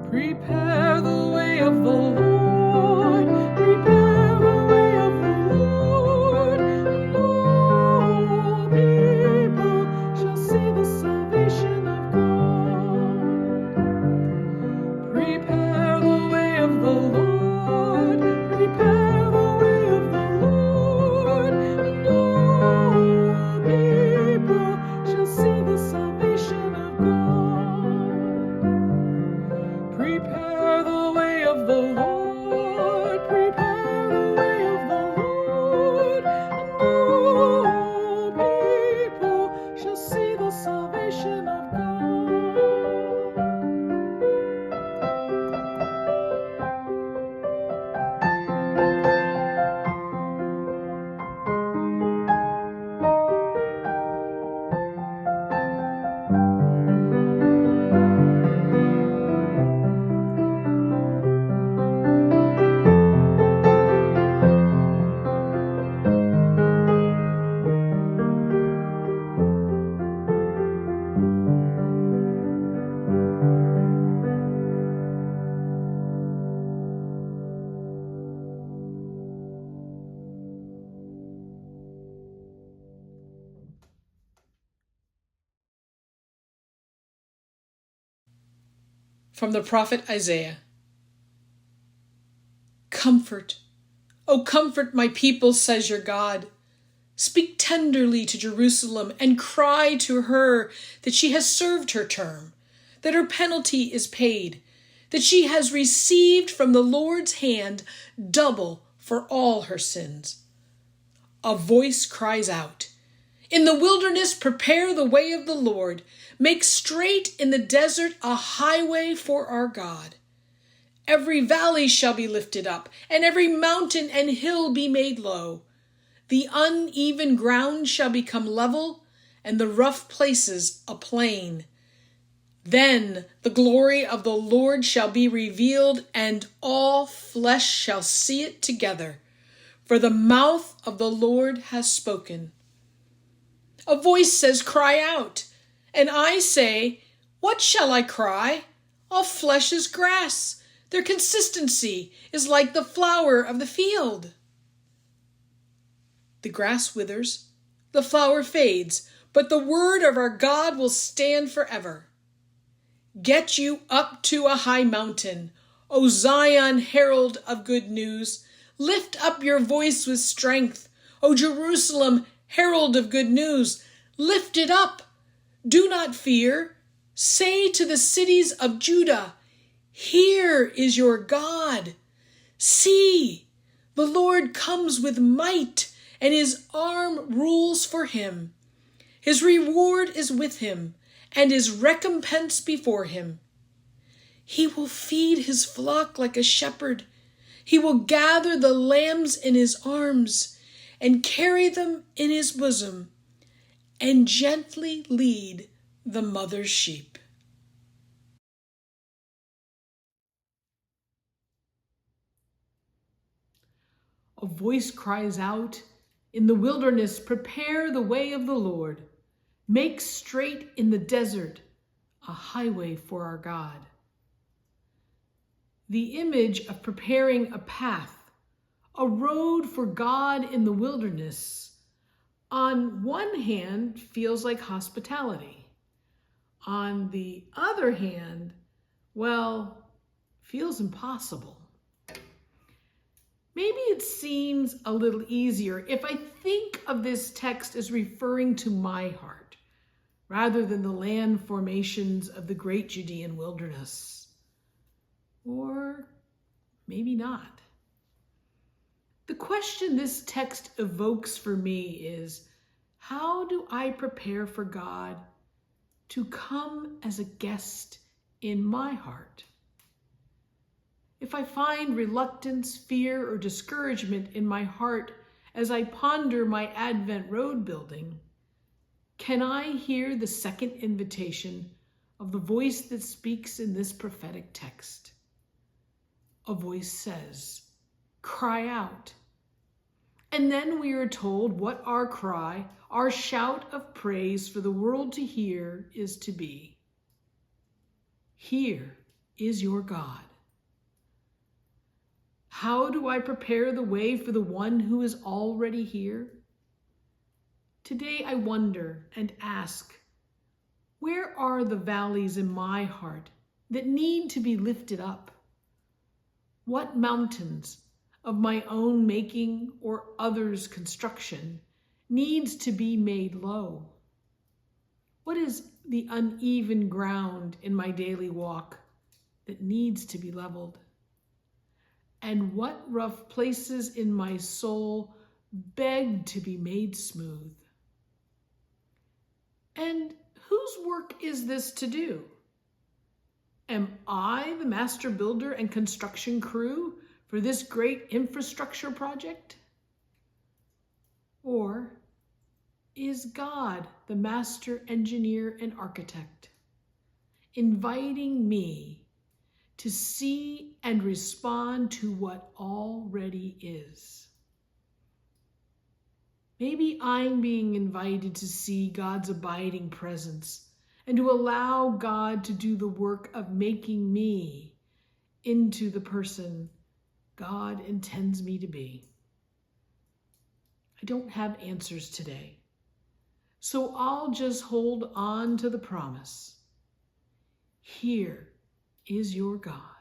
Prepare the way of the Lord, prepare the way of the Lord, and all people shall see the salvation of God. Prepare the way of the Lord, prepare the way of the Lord, and all people shall see the salvation of God. Prepare the way of the Lord, prepare the way of the Lord, and all people shall see the salvation of God. From the prophet Isaiah. Comfort, O comfort my people, says your God. Speak tenderly to Jerusalem and cry to her that she has served her term, that her penalty is paid, that she has received from the Lord's hand double for all her sins. A voice cries out, in the wilderness prepare the way of the Lord, make straight in the desert a highway for our God. Every valley shall be lifted up, and every mountain and hill be made low. The uneven ground shall become level, and the rough places a plain. Then the glory of the Lord shall be revealed, and all flesh shall see it together, for the mouth of the Lord has spoken. A voice says, cry out. And I say, what shall I cry? All flesh is grass. Their consistency is like the flower of the field. The grass withers, the flower fades, but the word of our God will stand forever. Get you up to a high mountain, O Zion, herald of good news. Lift up your voice with strength, O Jerusalem, herald of good news. Lift it up. Do not fear. Say to the cities of Judah, here is your God. See, the Lord comes with might, and his arm rules for him. His reward is with him, and his recompense before him. He will feed his flock like a shepherd. He will gather the lambs in his arms and carry them in his bosom, and gently lead the mother's sheep. A voice cries out, in the wilderness, prepare the way of the Lord. Make straight in the desert a highway for our God. The image of preparing a path, a road for God in the wilderness, on one hand feels like hospitality. On the other hand, well, feels impossible. Maybe it seems a little easier if I think of this text as referring to my heart, rather than the land formations of the great Judean wilderness. Or maybe not. The question this text evokes for me is, how do I prepare for God to come as a guest in my heart? If I find reluctance, fear, or discouragement in my heart as I ponder my Advent road building, can I hear the second invitation of the voice that speaks in this prophetic text? A voice says, cry out. And then we are told what our cry, our shout of praise for the world to hear is to be. Here is your God. How do I prepare the way for the one who is already here? Today I wonder and ask, where are the valleys in my heart that need to be lifted up? What mountains of my own making or others' construction needs to be made low? What is the uneven ground in my daily walk that needs to be leveled? And what rough places in my soul beg to be made smooth? And whose work is this to do? Am I the master builder and construction crew for this great infrastructure project? Or is God the master engineer and architect, inviting me to see and respond to what already is? Maybe I'm being invited to see God's abiding presence and to allow God to do the work of making me into the person God intends me to be. I don't have answers today, so I'll just hold on to the promise. Here is your God.